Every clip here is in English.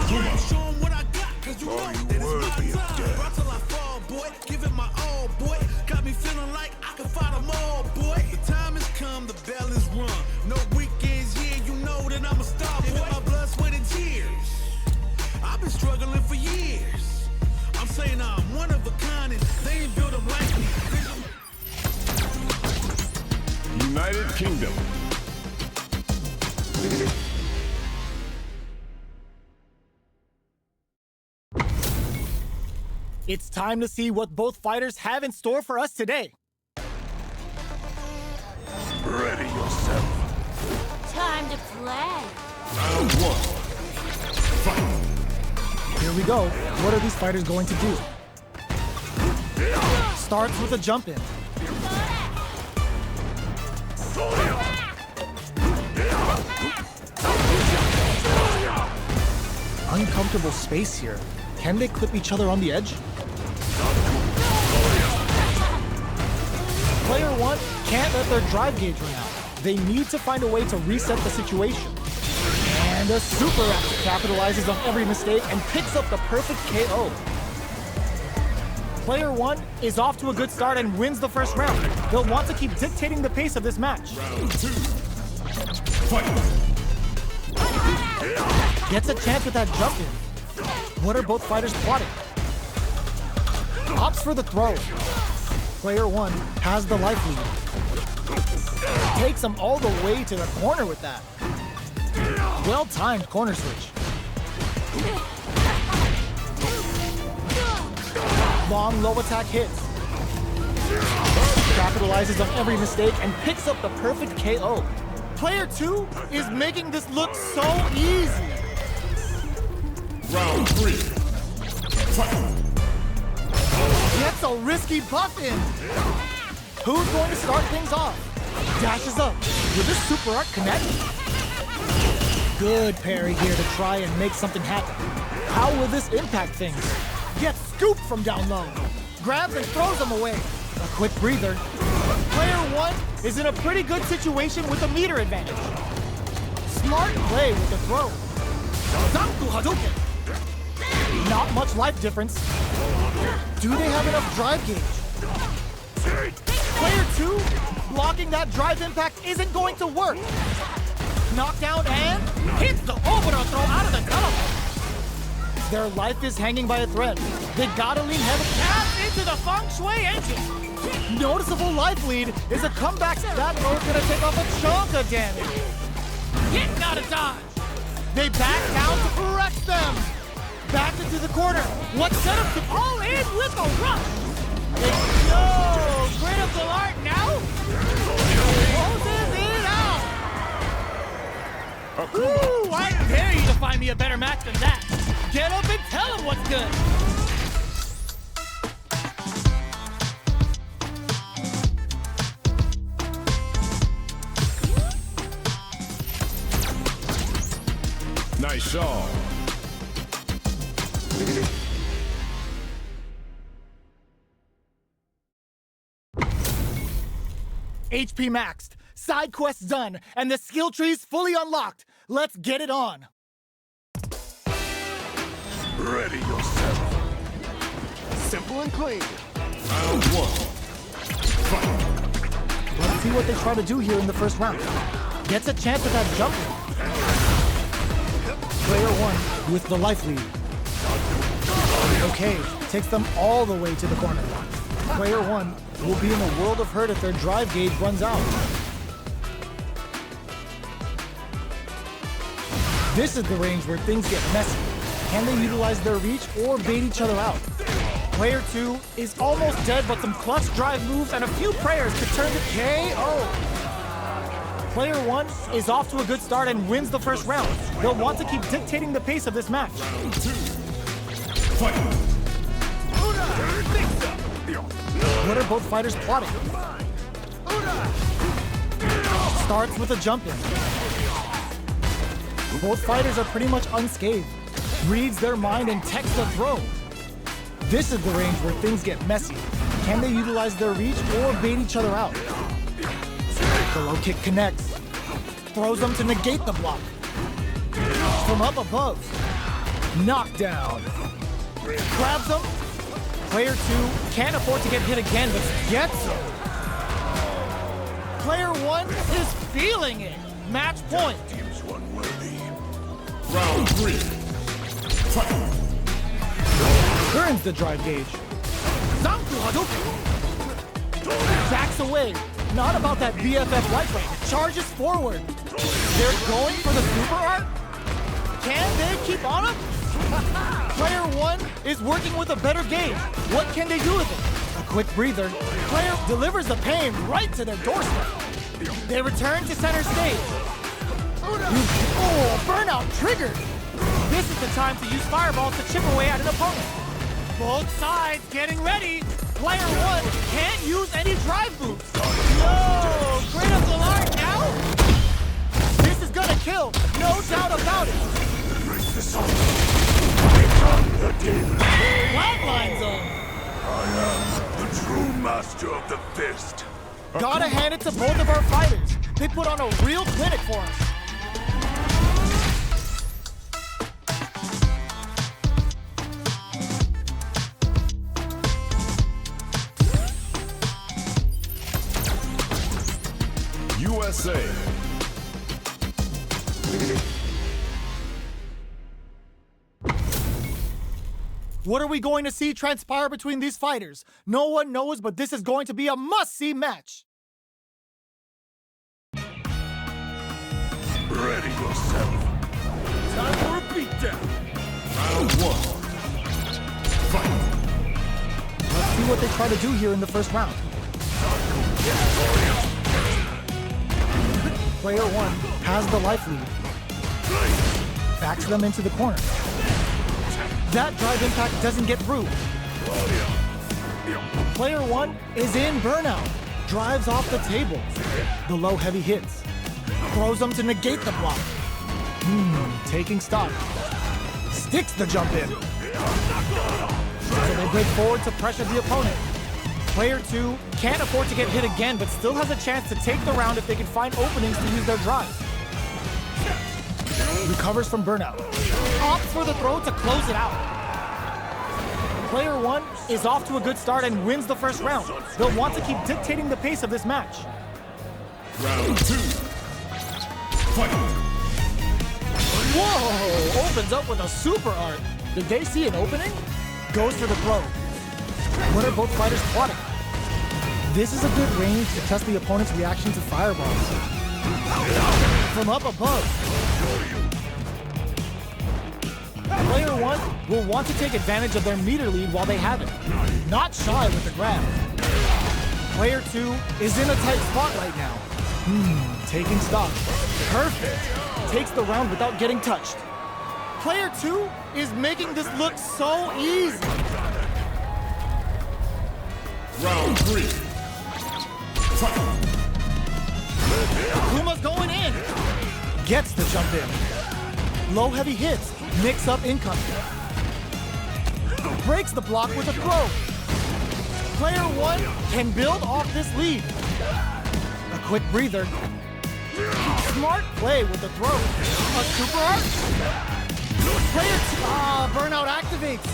Show 'em what I got, 'cause you know that it's my time. Rock till I fall, boy. Give it my all, boy. Got me feeling like I can fight them all, boy. The time has come, the bell is rung. No weekends, yeah, you know that I'm a star, boy. My blood, sweat, and tears. I've been struggling for years. I'm saying I'm one of a kind, and they ain't built them like me. United Kingdom. It's time to see what both fighters have in store for us today. Ready yourself. Time to play. Round one. Fight. Here we go. What are these fighters going to do? Starts with a jump in. Uncomfortable space here. Can they clip each other on the edge? Player one can't let their drive gauge run out. They need to find a way to reset the situation. And a super axe capitalizes on every mistake and picks up the perfect KO. Player one is off to a good start and wins the first round. They'll want to keep dictating the pace of this match. Round two. Fight. Gets a chance with that jump in. What are both fighters plotting? Opts for the throw. Player one has the life lead. Takes him all the way to the corner with that. Well-timed corner switch. Long low attack hits. Capitalizes on every mistake and picks up the perfect KO. Player two is making this look so easy. Round three. Fight. Gets a risky buff in. Who's going to start things off? Dashes up. Will this super art connect? Good parry here to try and make something happen. How will this impact things? Gets scooped from down low. Grabs and throws them away. A quick breather. Player one is in a pretty good situation with a meter advantage. Smart play with the throw. Zanku Hadouken. Not much life difference. Do they have enough drive gauge? Player two, blocking that drive impact isn't going to work. Knockdown and hits the overall throw out of the telephone. Their life is hanging by a thread. They gotta lean heavy. Tap into the feng shui engine. Noticeable life lead is a comeback. That throw's gonna take off a chunk of damage. Hit, not a dodge. They back down to correct them. Back into the corner. What set up to all in with a rush? Yo, critical art now. Closes it out. Ooh, I dare you to find me a better match than that. Get up and tell him what's good. Nice shot. HP maxed, side quests done, and the skill tree's fully unlocked. Let's get it on. Ready yourself. Simple and clean. Round one. Fight. Let's see what they try to do here in the first round. Gets a chance with that jump. Player one with the life lead. Okay, takes them all the way to the corner. Player one will be in a world of hurt if their drive gauge runs out. This is the range where things get messy. Can they utilize their reach or bait each other out? Player two is almost dead, but some clutch drive moves and a few prayers could turn to KO. Player one is off to a good start and wins the first round. They'll want to keep dictating the pace of this match. Round two. Fight. What are both fighters plotting? Starts with a jump in. Both fighters are pretty much unscathed. Reads their mind and techs the throw. This is the range where things get messy. Can they utilize their reach or bait each other out? The low kick connects. Throws them to negate the block. From up above. Knockdown. Grabs him. Player 2 can't afford to get hit again, but gets him. Player 1 is feeling it. Match point. Teams one worthy. Round 3. Fight. Turns the drive gauge. Zanku Hadouken. Backs away. Not about that BFF light range. Charges forward. They're going for the super art? Can they keep on him? Player 1 is working with a better gauge. What can they do with it? A quick breather. Player delivers the pain right to their doorstep. They return to center stage. Oh, burnout triggered. This is the time to use fireballs to chip away at an opponent. Both sides getting ready. Player 1 can't use any drive boosts. No, critical art now? This is gonna kill, no doubt about it. Flatline zone. I am the true master of the fist. Gotta hand it to both of our fighters. They put on a real clinic for us. USA. What are we going to see transpire between these fighters? No one knows, but this is going to be a must-see match. Ready yourself. Time for a beatdown. Round 1. Fight. Let's see what they try to do here in the first round. Player 1 has the life lead. Backs them into the corner. That drive impact doesn't get through. Player 1 is in burnout. Drives off the table. The low heavy hits. Throws them to negate the block. Taking stock. Sticks the jump in. So they break forward to pressure the opponent. Player 2 can't afford to get hit again, but still has a chance to take the round if they can find openings to use their drive. Recovers from burnout. Opts for the throw to close it out. Player 1 is off to a good start and wins the first round. They'll want to keep dictating the pace of this match. Round 2. Fight. Whoa! Opens up with a super art. Did they see an opening? Goes for the throw. What are both fighters plotting? This is a good range to test the opponent's reaction to fireballs. From up above. Player 1 will want to take advantage of their meter lead while they have it. Not shy with the grab. Player 2 is in a tight spot right now. Taking stock. Perfect. Takes the round without getting touched. Player 2 is making this look so easy. Round 3. Fight. Akuma's going in. Gets the jump in. Low heavy hits. Mix up incoming. Breaks the block with a throw. Player 1 can build off this lead. A quick breather. Smart play with the throw. A super art. Player 2, burnout activates.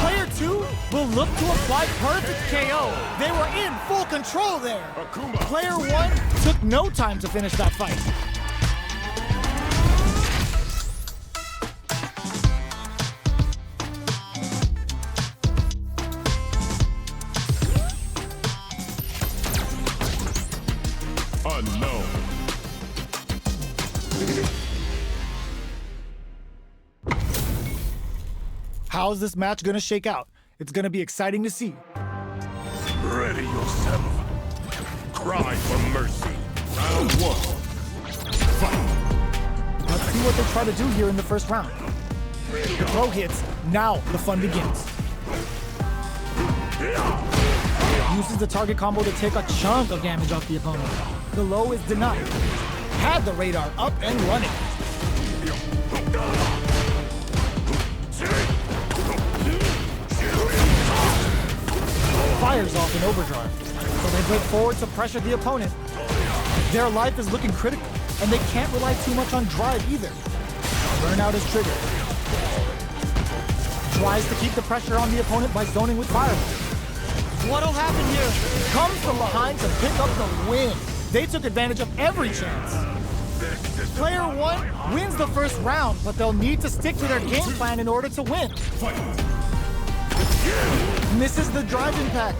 Player 2 will look to apply perfect KO. They were in full control there. Akuma. Player 1 took no time to finish that fight. Unknown. How's this match gonna shake out? It's gonna be exciting to see. Ready yourself. Cry for mercy. Round 1. Fight. Let's see what they try to do here in the first round. The throw hits. Now the fun begins. Uses the target combo to take a chunk of damage off the opponent. The low is denied. Had the radar up and running. Fires off in overdrive. So they break forward to pressure the opponent. Their life is looking critical, and they can't rely too much on drive either. Burnout is triggered. Tries to keep the pressure on the opponent by zoning with fireball. What'll happen here? Comes from behind to pick up the win. They took advantage of every chance. Player 1 wins the first round, but they'll need to stick to their game plan in order to win. Misses the drive impact.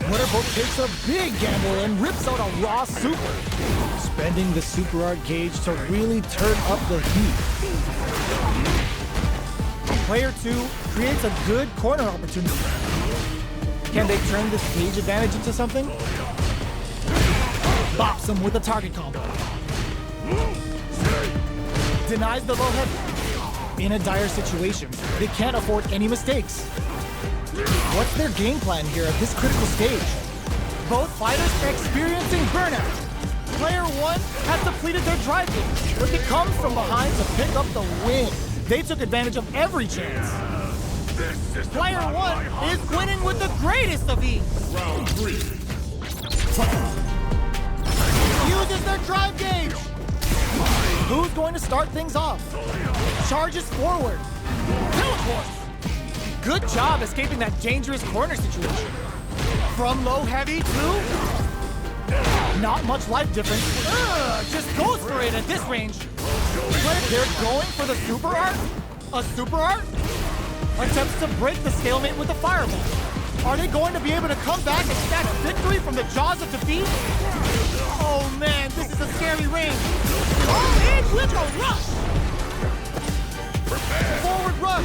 Wonderbolt takes a big gamble and rips out a raw super, spending the super art gauge to really turn up the heat. Player 2 creates a good corner opportunity. Can they turn this gauge advantage into something? Bops him with a target combo. Denies the low heavy. In a dire situation, they can't afford any mistakes. What's their game plan here at this critical stage? Both fighters are experiencing burnout. Player 1 has depleted their drive gauge, but it comes from behind to pick up the win. They took advantage of every chance. Player 1 is winning with the greatest of ease. Round 3. Uses their drive gauge. Who's going to start things off? Charges forward. Teleports. Good job escaping that dangerous corner situation. From low heavy to not much life difference. Just goes for it at this range. They're going for the super art? A super art? Attempts to break the stalemate with the fireball. Are they going to be able to come back and snatch victory from the jaws of defeat? Oh man, this is a scary range. All in with a rush. Forward rush.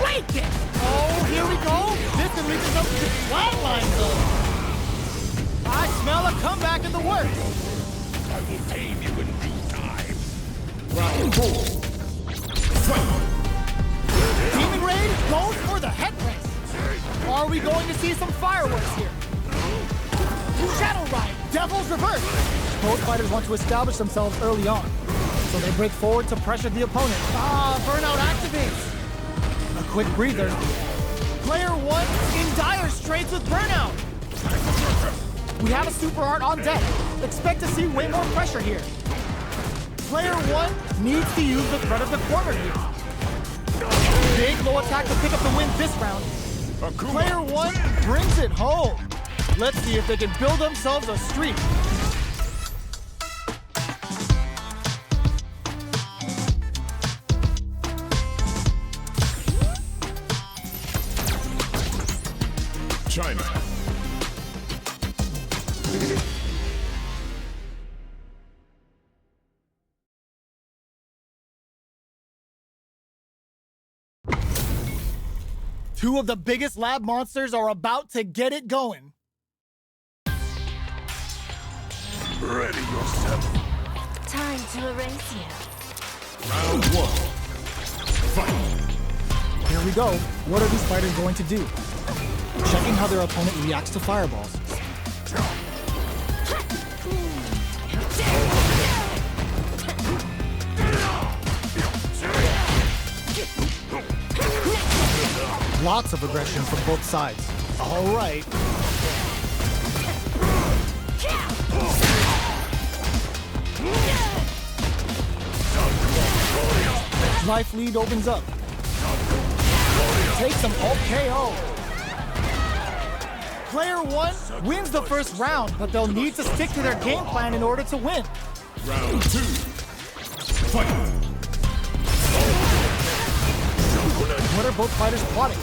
Break it. Oh, here we go. This can lead to some flat line though. I smell a comeback in the works. I will tame you in due time. Round 4. Fight. Demon Raid goes for the head press. Are we going to see some fireworks here? Shadow Ride, Devil's Reverse. Both fighters want to establish themselves early on, so they break forward to pressure the opponent. Burnout activates. A quick breather. Player 1 in dire straits with Burnout. We have a super art on deck. Expect to see way more pressure here. Player 1 needs to use the threat of the corner here. Big low attack to pick up the win this round. Akuma. Player 1 brings it home. Let's see if they can build themselves a streak. China. Two of the biggest lab monsters are about to get it going. Ready yourself. Time to erase you. Round 1. Fight. Here we go. What are these fighters going to do? Checking how their opponent reacts to fireballs. Lots of aggression from both sides. All right. Life lead opens up. Takes them all KO. Player 1 wins the first round, but they'll need to stick to their game plan in order to win. Round 2. Fight. What are both fighters plotting?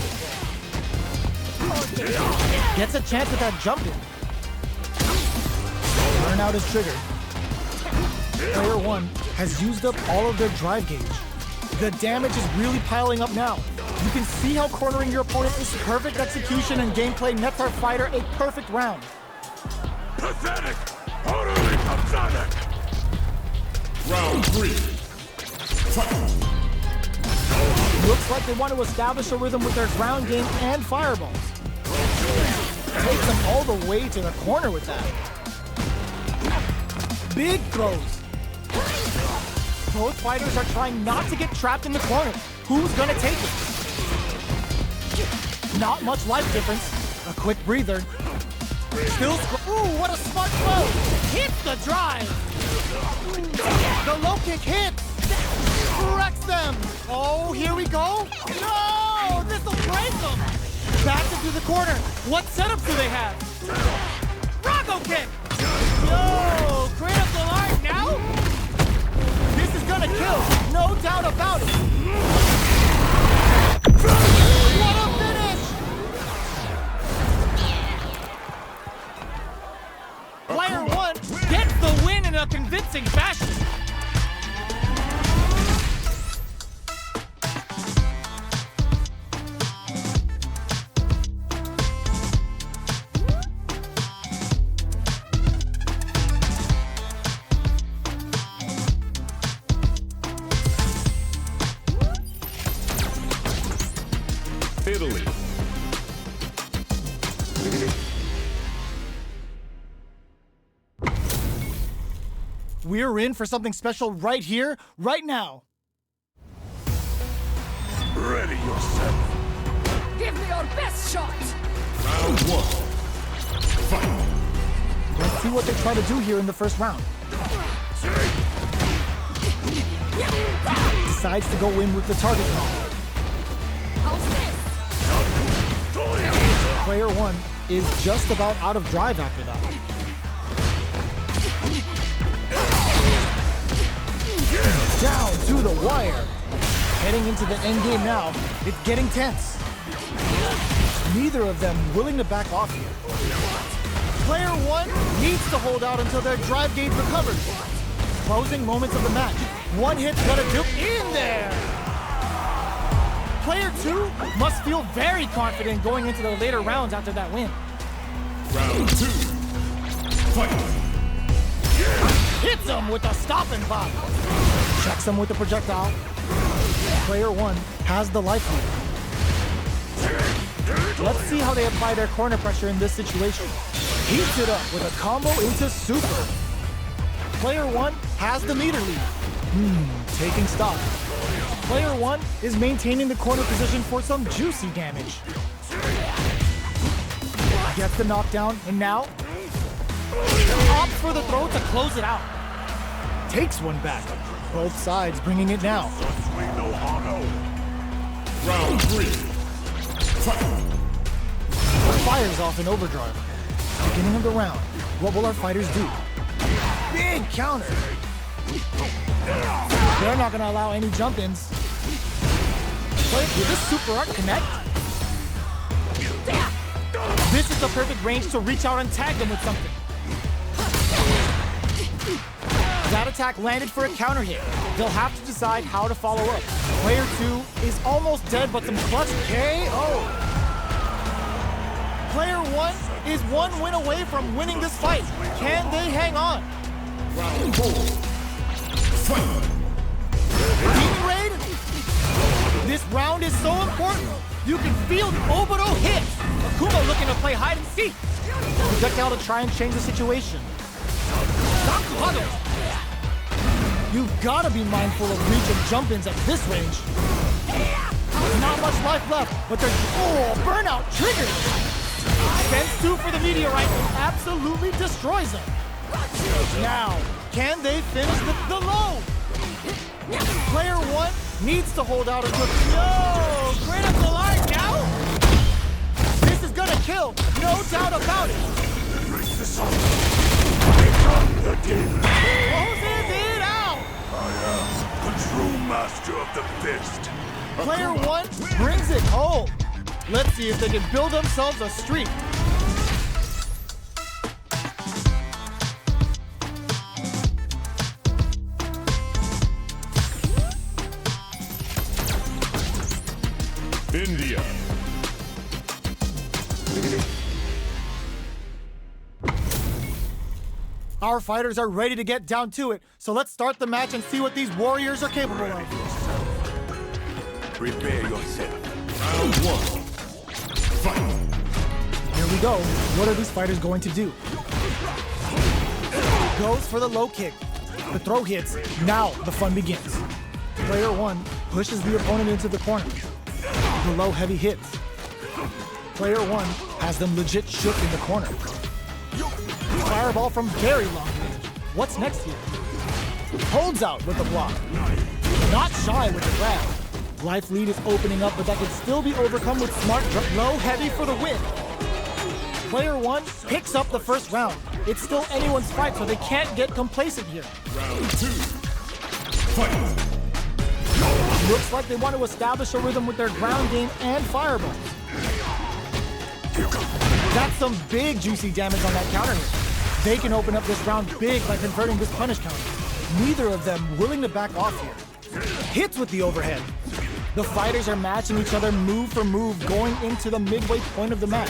Gets a chance at that jump in. Burnout is triggered. Player 1 has used up all of their drive gauge. The damage is really piling up now. You can see how cornering your opponent is perfect execution and gameplay nets our fighter a perfect round. Pathetic. Utterly pathetic. Round 3. Fight. Looks like they want to establish a rhythm with their ground game and fireballs. Takes them all the way to the corner with that. Big throws. Both fighters are trying not to get trapped in the corner. Who's gonna take it? Not much life difference. A quick breather. Still ooh, what a smart throw! Hits the drive! The low kick hits! Wrecks them! Oh, here we go. No, this will break them. Back into the corner. What setups do they have? Rocco kick. Yo, critical art now. This is gonna kill, no doubt about it. What a finish! Player one gets the win in a convincing fashion. Italy. We're in for something special right here, right now. Ready yourself. Give me your best shot! Round one. Fight. Let's see what they try to do here in the first round. Decides to go in with the target lock. How's this? Player one is just about out of drive after that. Down to the wire. Heading into the end game now. It's getting tense. Neither of them willing to back off here. Player one needs to hold out until their drive gauge recovers. Closing moments of the match. One hit's gonna do in there. Player two must feel very confident going into the later rounds after that win. Round two. Fight. Hits him with a stop and pop. Checks him with the projectile. Player one has the life lead. Let's see how they apply their corner pressure in this situation. Heats it up with a combo into super. Player one has the meter lead. Taking stock. Player one is maintaining the corner position for some juicy damage. Gets the knockdown, and now opts for the throw to close it out. Takes one back. Both sides bringing it now. Round three. Fight. Fires off in overdrive. Beginning of the round. What will our fighters do? Big counter. They're not going to allow any jump-ins. Will this super art connect? This is the perfect range to reach out and tag them with something. That attack landed for a counter hit. They'll have to decide how to follow up. Player two is almost dead, but some clutch KO. Player one is one win away from winning this fight. Can they hang on? Round four. Fight. Demon Raid? This round is so important. You can feel the Oboro hit. Akuma looking to play hide and seek. Projectile to try and change the situation. You've got to be mindful of reach and jump-ins at this range. Not much life left, but there's burnout triggered. Spends two for the meteorite and absolutely destroys him. Now, can they finish the load? Player one needs to hold out until critical art now. This is gonna kill, no doubt about it. Closes it out. I am the true master of the fist. Player one brings it home. Let's see if they can build themselves a streak. India. Our fighters are ready to get down to it, so let's start the match and see what these warriors are capable of. Prepare yourself. Round one. Fight. Here we go. What are these fighters going to do? Goes for the low kick. The throw hits. Now the fun begins. Player one pushes the opponent into the corner. The low heavy hits. Player one has them legit shook in the corner. Fireball from very long range. What's next here? Holds out with the block. Not shy with the grab. Life lead is opening up, but that can still be overcome with smart low heavy for the win. Player 1 picks up the first round. It's still anyone's fight, so they can't get complacent here. Round 2. Fight. Looks like they want to establish a rhythm with their ground game and fireballs. That's some big juicy damage on that counter hit. They can open up this round big by converting this punish counter. Neither of them willing to back off here. Hits with the overhead. The fighters are matching each other move for move going into the midway point of the match.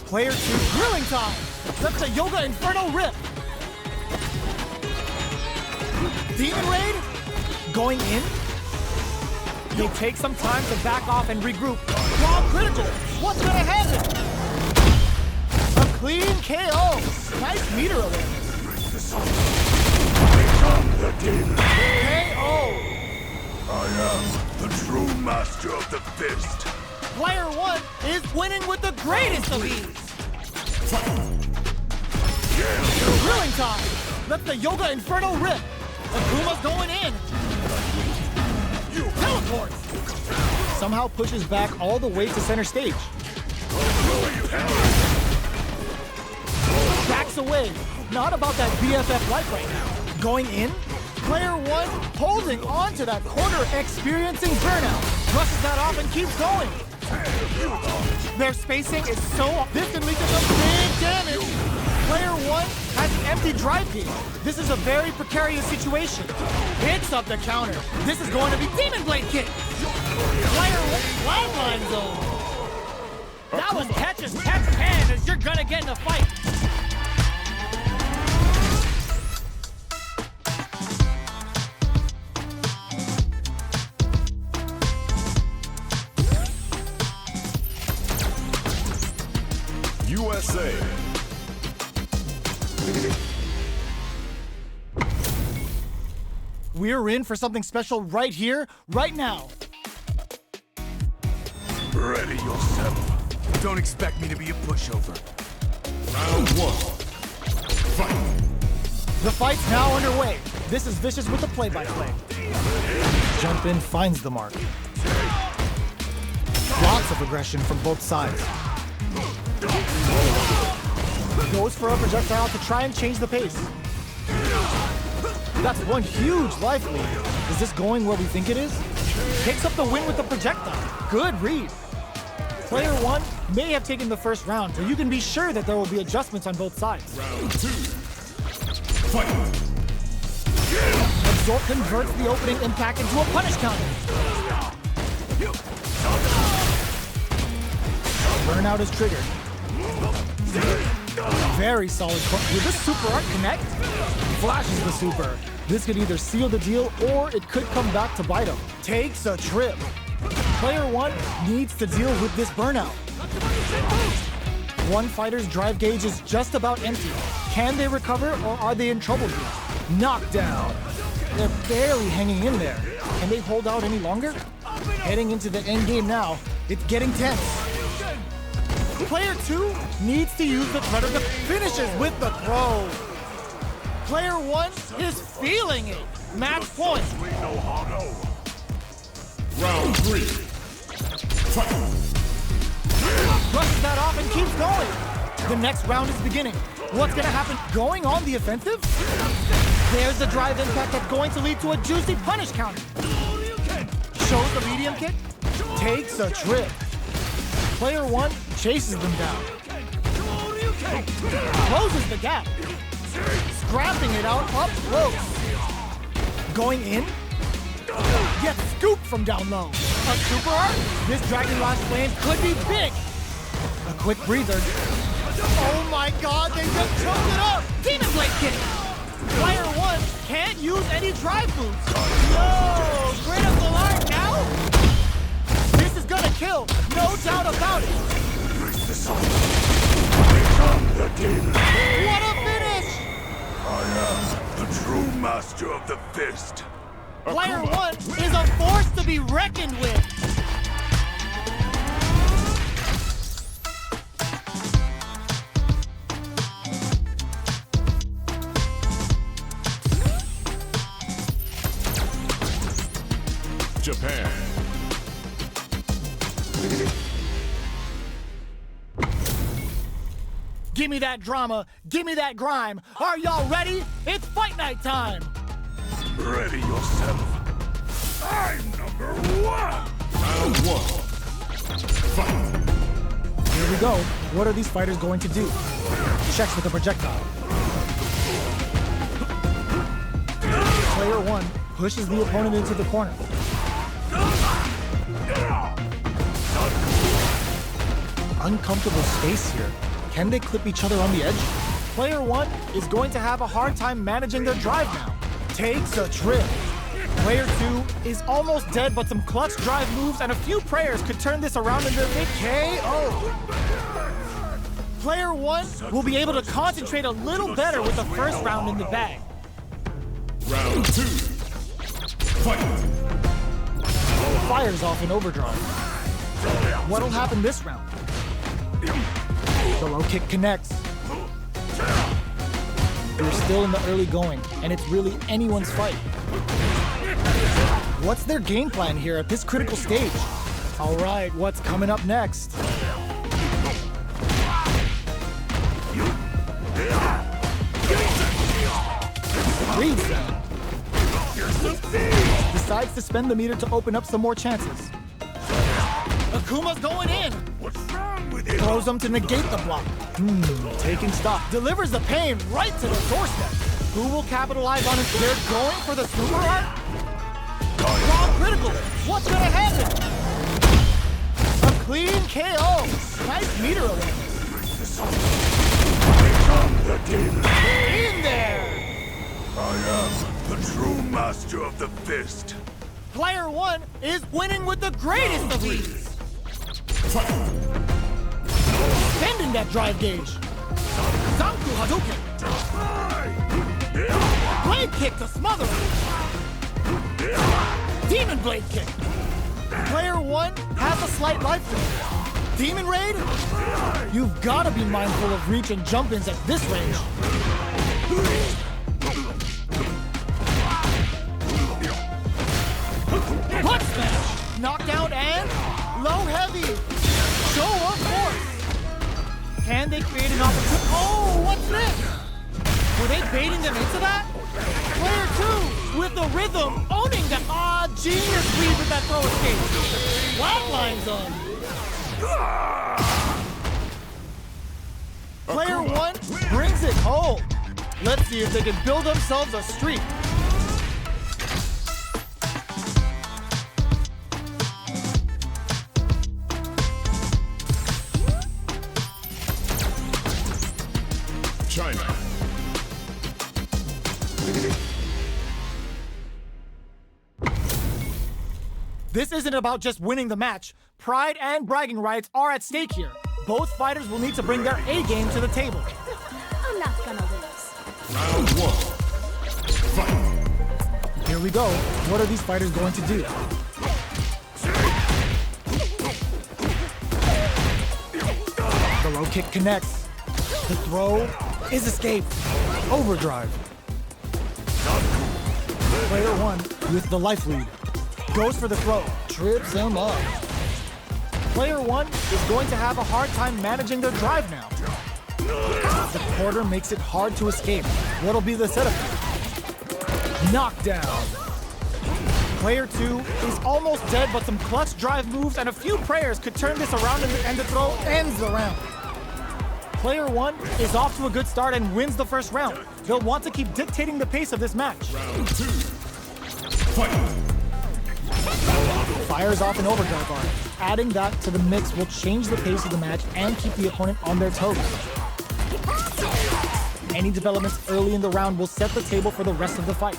Player 2, grilling time. That's a Yoga Inferno rip. Demon Raid, going in. They take some time to back off and regroup. Raw critical, what's gonna happen? A clean KO, nice meter awareness. KO. I am the true master of the fist. Player 1 is winning with the greatest of ease. Grilling time. Let the Yoga Inferno rip. Akuma's going in. Teleports. Somehow pushes back all the way to center stage. Backs away. Not about that BFF life right now. Going in. Player 1 holding on to that corner, experiencing burnout. Brushes that off and keeps going. Their spacing is so off. This can lead to some big damage. Player 1 has an empty drive gauge. This is a very precarious situation. Picks up the counter. This is going to be Demon Blade kick. Player 1 flatline zone. That was catch as can as you're gonna get in a fight. USA. We're in for something special right here, right now. Ready yourself. Don't expect me to be a pushover. Round 1. Fight. The fight's now underway. This is Vicious with the play-by-play. Jump in finds the mark. Lots of aggression from both sides. Goes for a projectile to try and change the pace. That's one huge life lead. Is this going where we think it is? Picks up the win with the projectile. Good read. Player 1 may have taken the first round, so you can be sure that there will be adjustments on both sides. Round 2. Fight. Absorb converts the opening impact into a punish counter. Burnout is triggered. Very solid. Will this super art connect? Flashes the super. This could either seal the deal or it could come back to bite him. Takes a trip. Player 1 needs to deal with this burnout. One fighter's drive gauge is just about empty. Can they recover or are they in trouble here? Knockdown. They're barely hanging in there. Can they hold out any longer? Heading into the end game now. It's getting tense. Player 2 needs to use the predator finishes with the throw. Player 1 is feeling it. Match point. Round 3. Fight. Brushes that off and keeps going. The next round is beginning. What's gonna happen? Going on the offensive? There's the drive impact that's going to lead to a juicy punish counter. Shows the medium kick. Takes a trip. Player 1 chases them down. Closes the gap. Scrapping it out up close. Going in. Gets scooped from down low. A super art? This Dragon Lash flame could be big. A quick breather. Oh my god, they just choked it up! Demon Blade kick! Player 1 can't use any drive boots. No! Critical art now? This is gonna kill, no doubt about it. What a finish! I am the true master of the fist. Player 1 is a force to be reckoned with. Japan. Give me that drama, give me that grime. Are y'all ready? It's fight night time. Ready yourself. I'm number one. Round one. Fight. Here we go. What are these fighters going to do? Checks with the projectile. Player one pushes the opponent into the corner. Uncomfortable space here. Can they clip each other on the edge? Player one is going to have a hard time managing their drive now. Takes a trip. Player two is almost dead, but some clutch drive moves and a few prayers could turn this around into a KO. Player one will be able to concentrate a little better with the first round in the bag. Round two. Fight. Fires off in overdrive. What'll happen this round? The low kick connects. They're still in the early going, and it's really anyone's fight. What's their game plan here at this critical stage? All right, what's coming up next? Reads them. Decides to spend the meter to open up some more chances. Akuma's going in. What's wrong with you? Throws them to negate the block. Taking stock. Delivers the pain right to the doorstep. Who will capitalize on it? They're going for the super art? Wrong critical. What's gonna happen? A clean KO. Nice meter awareness. The demon. In there. I am the true master of the fist. Player one is winning with the greatest of ease. Bending that drive gauge. Zanku Hadouken. Blade kick to smother it. Demon blade kick. Player one has a slight life lead. Demon raid? You've got to be mindful of reach and jump-ins at this range. Butt smash! Knockdown and low heavy. Show of force. Can they create an opportunity? Oh, what's this? Were they baiting them into that? Player two with the rhythm, owning that. Genius read with that throw escape. Flatlines on. Player one brings it home. Let's see if they can build themselves a streak. China. This isn't about just winning the match. Pride and bragging rights are at stake here. Both fighters will need to bring their A game to the table. I'm not gonna lose. Round one. Fight. Here we go. What are these fighters going to do? The low kick connects. The throw is escaped. Overdrive. Player one with the life lead. Goes for the throw. Trips him up. Player one is going to have a hard time managing their drive now. The quarter makes it hard to escape. What'll be the setup? Knockdown. Player two is almost dead, but some clutch drive moves and a few prayers could turn this around and the throw ends the round. Player one is off to a good start and wins the first round. They'll want to keep dictating the pace of this match. Round two. Fight. Fires off an overdrive bar. Adding that to the mix will change the pace of the match and keep the opponent on their toes. Any developments early in the round will set the table for the rest of the fight.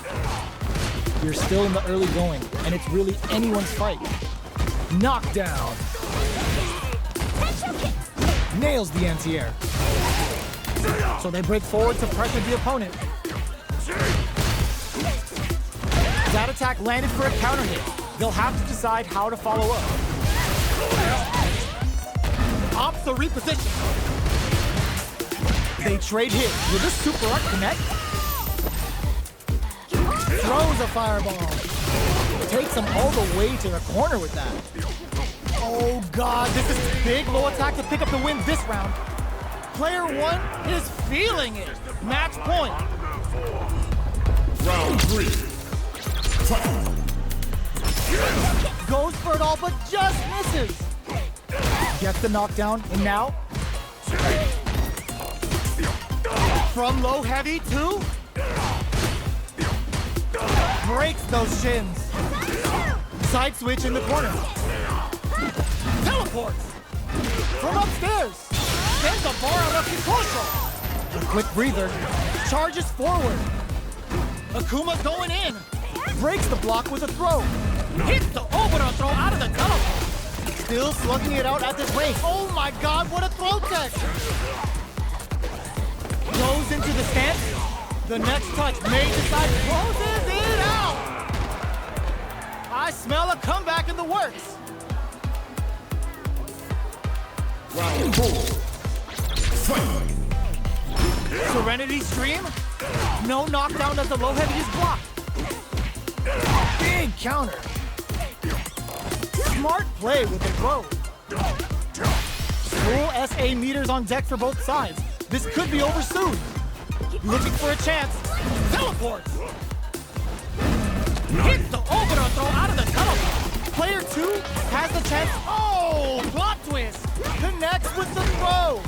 You're still in the early going, and it's really anyone's fight. Knockdown. Nails the anti-air. So they break forward to pressure the opponent. That attack landed for a counter hit. They'll have to decide how to follow up. Opts a reposition. They trade hits. Will this super art connect? Throws a fireball. takes him all the way to the corner with that. Oh God, this is big low attack to pick up the win this round. Player one is feeling it. Match point. Round 3. Fight. Goes for it all, but just misses. Gets the knockdown, and now from low heavy to breaks those shins. Side switch in the corner. Teleports from upstairs. Sends a bar out of Kikosho. A quick breather. Charges forward. Akuma going in. Breaks the block with a throw. Hits the Obara throw out of the teleport. Still slugging it out at this range. Oh my God, what a throw tech! Goes into the stance. The next touch may decide, closes it out! I smell a comeback in the works. Round 4. Fight. Serenity Stream? No knockdown as the low heavy is blocked. Big counter. Smart play with the throw. Full SA meters on deck for both sides. This could be over soon. Looking for a chance. Teleports. Hits the Obara throw out of the teleport. Player 2 has the chance. Oh, plot twist. Connects with the throw.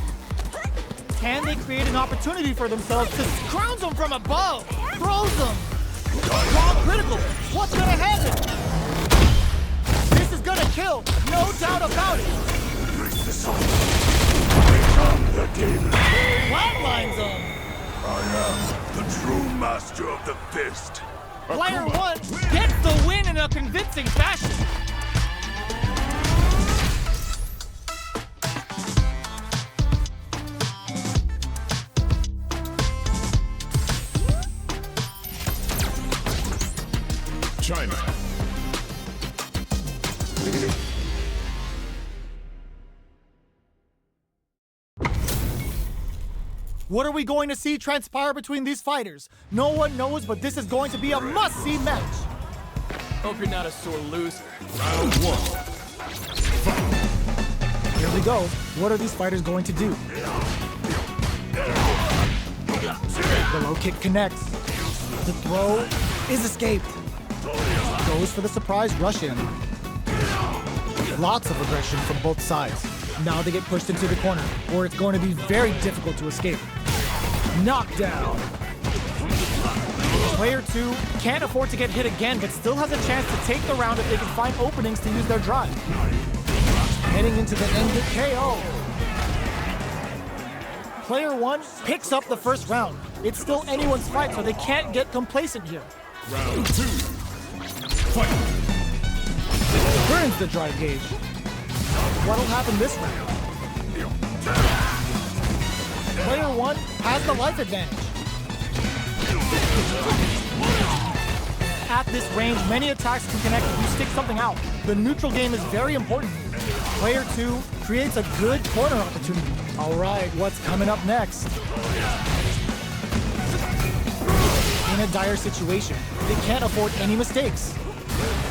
Can they create an opportunity for themselves to crowns them from above? Throws them. Wrong critical. What's gonna happen? This is gonna kill. No doubt about it. Flatlines them. I am the true master of the fist. Player 1 gets the win in a convincing fashion. China. What are we going to see transpire between these fighters? No one knows, but this is going to be a must-see match. Hope you're not a sore loser. Round 1. Here we go. What are these fighters going to do? The low kick connects. The throw is escaped. Goes for the surprise rush in. Lots of aggression from both sides. Now they get pushed into the corner, or it's going to be very difficult to escape. Knockdown. Player 2 can't afford to get hit again, but still has a chance to take the round if they can find openings to use their drive. Heading into the end with KO. Player 1 picks up the first round. It's still anyone's fight, so they can't get complacent here. Round 2. Fight. Burns the drive gauge. What'll happen this round? Player 1 has the life advantage. At this range, many attacks can connect if you stick something out. The neutral game is very important. Player 2 creates a good corner opportunity. All right, what's coming up next? In a dire situation, they can't afford any mistakes.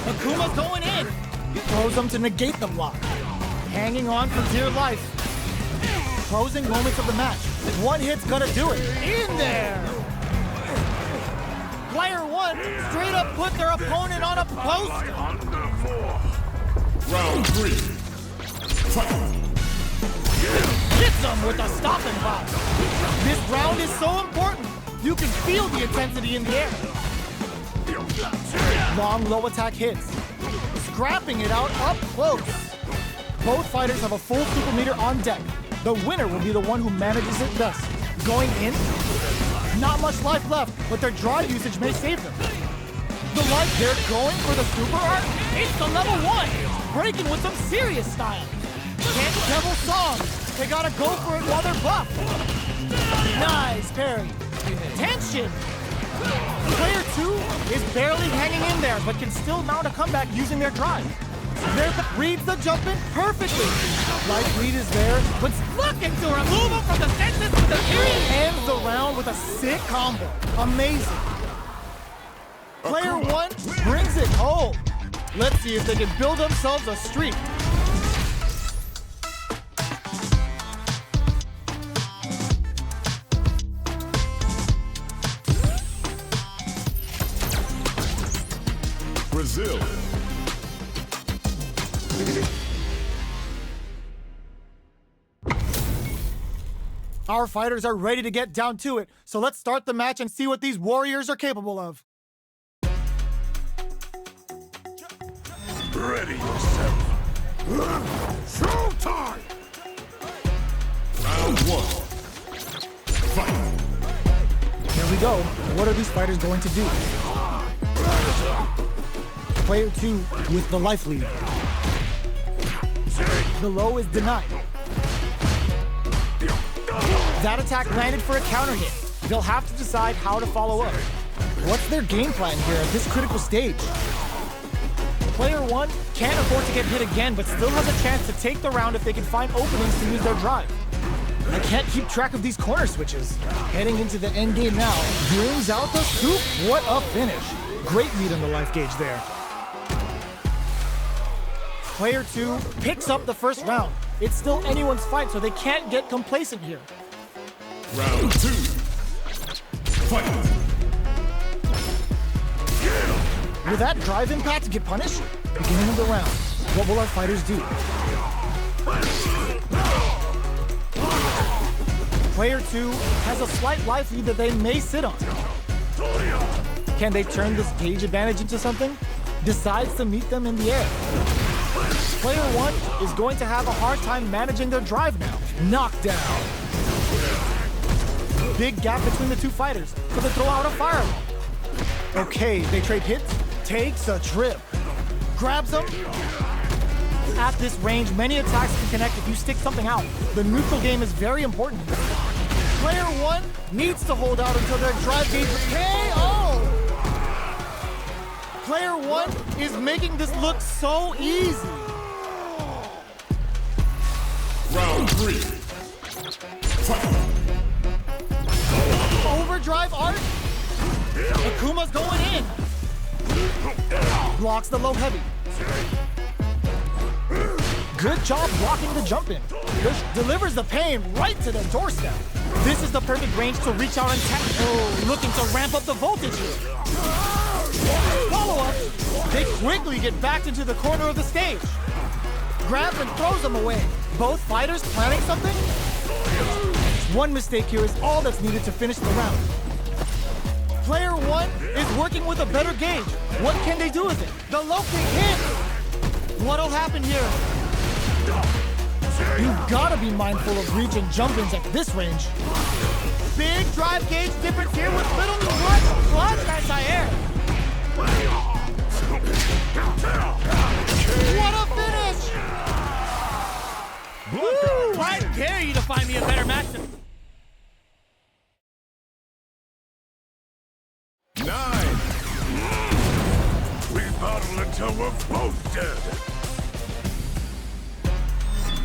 Akuma's going in. Throws them to negate the block. Hanging on for dear life. Closing moments of the match. One hit's gonna do it. In there! Player 1 straight up put their opponent on a poster. Round 3. Fight. Hits them with a stopping block. This round is so important. You can feel the intensity in the air. Long low attack hits. Scrapping it out up close. Both fighters have a full super meter on deck. The winner will be the one who manages it best. Going in? Not much life left, but their drive usage may save them. The life they're going for the super art? It's the level 1! Breaking with some serious style. Can't devil songs. They gotta go for it while they're buff. Nice parry. Tension. Player 2 is barely hanging in there, but can still mount a comeback using their drive. Reads the jump in perfectly. Light lead is there, but looking to remove him from the senses with the period. Ends the round with a sick combo. Amazing. Player 1 brings it home. Let's see if they can build themselves a streak. Brazil. Our fighters are ready to get down to it, so let's start the match and see what these warriors are capable of. Ready yourself. Showtime! Round 1. Fight! Here we go. What are these fighters going to do? Player 2 with the life lead. The low is denied. That attack landed for a counter hit. They'll have to decide how to follow up. What's their game plan here at this critical stage? Player 1 can't afford to get hit again, but still has a chance to take the round if they can find openings to use their drive. I can't keep track of these corner switches. Heading into the end game now, brings out the scoop. What a finish. Great lead on the life gauge there. Player 2 picks up the first round. It's still anyone's fight, so they can't get complacent here. Round 2. Fight! Will that drive impact get punished? Beginning of the round. What will our fighters do? Player 2 has a slight life lead that they may sit on. Can they turn this gauge advantage into something? Decides to meet them in the air. Player 1 is going to have a hard time managing their drive now. Knockdown. Big gap between the two fighters, so they throw out a fireball. Okay, they trade hits. Takes a trip. Grabs them. At this range, many attacks can connect if you stick something out. The neutral game is very important. Player 1 needs to hold out until their drive gauge is KO! Player 1 is making this look so easy. Round 3. Fight! Overdrive art. Akuma's going in. Blocks the low heavy. Good job blocking the jump in. Which delivers the pain right to the doorstep. This is the perfect range to reach out and tap. Oh, looking to ramp up the voltage here. Follow up. They quickly get back into the corner of the stage. Grabs and throws them away. Both fighters planning something? One mistake here is all that's needed to finish the round. Player 1 is working with a better gauge. What can they do with it? The low kick hit. What'll happen here? You've gotta be mindful of reach and jump-ins at this range. Big drive gauge difference here with little clutch anti-air. What a finish! Woo! I dare you to find me a better match than... 9. We battle until we're both dead.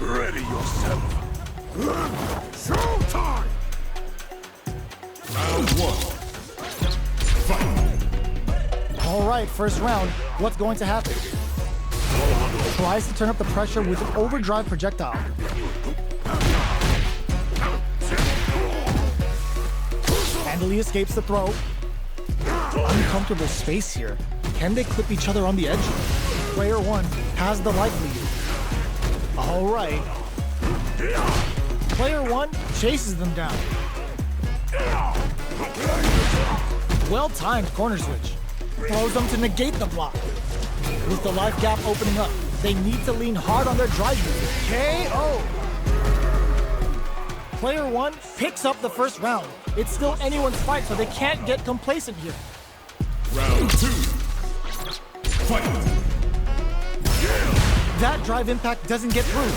Ready yourself. Showtime! Round 1. Fight! All right, first round. What's going to happen? Tries to turn up the pressure with an overdrive projectile. Handily escapes the throw. Uncomfortable space here. Can they clip each other on the edge? Player 1 has the life lead. All right. Player 1 chases them down. Well-timed corner switch. Throws them to negate the block. With the life gap opening up, they need to lean hard on their drive move. KO! Player 1 picks up the first round. It's still anyone's fight, so they can't get complacent here. Round 2. Fight! That drive impact doesn't get through.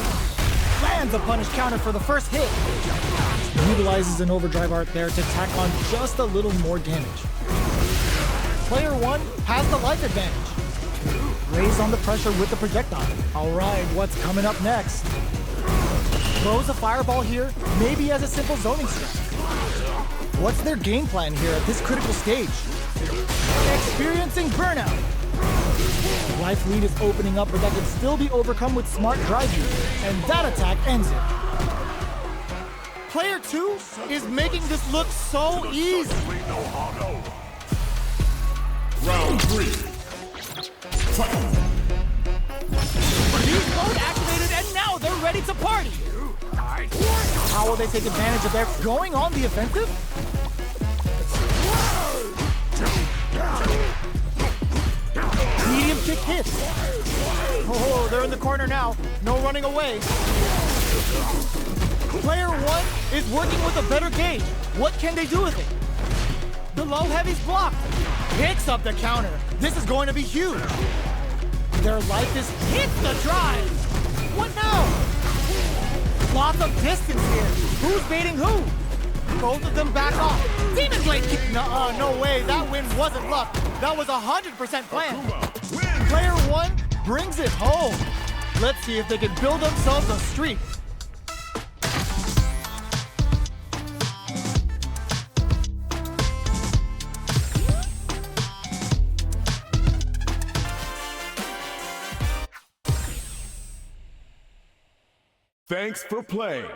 Lands a punish counter for the first hit. Utilizes an overdrive art there to tack on just a little more damage. Player 1 has the life advantage. Lays on the pressure with the projectile. All right, what's coming up next? Throws a fireball here, maybe as a simple zoning strat. What's their game plan here at this critical stage? Experiencing burnout. Life lead is opening up, but that can still be overcome with smart driving, and that attack ends it. Player 2 is making this look so easy. Round 3. Fight. Beast mode activated, and now they're ready to party. How will they take advantage of their going on the offensive? Medium kick hits. Oh, they're in the corner now. No running away. Player 1 is working with a better gauge. What can they do with it? The low heavy's blocked. Picks up the counter. This is going to be huge. Their life is hits the drive. What now? Lots of distance here. Who's baiting who? Both of them back off. Demon Blade kick. No way. That win wasn't luck. That was 100% planned. Player 1 brings it home. Let's see if they can build themselves a streak. Thanks for playing.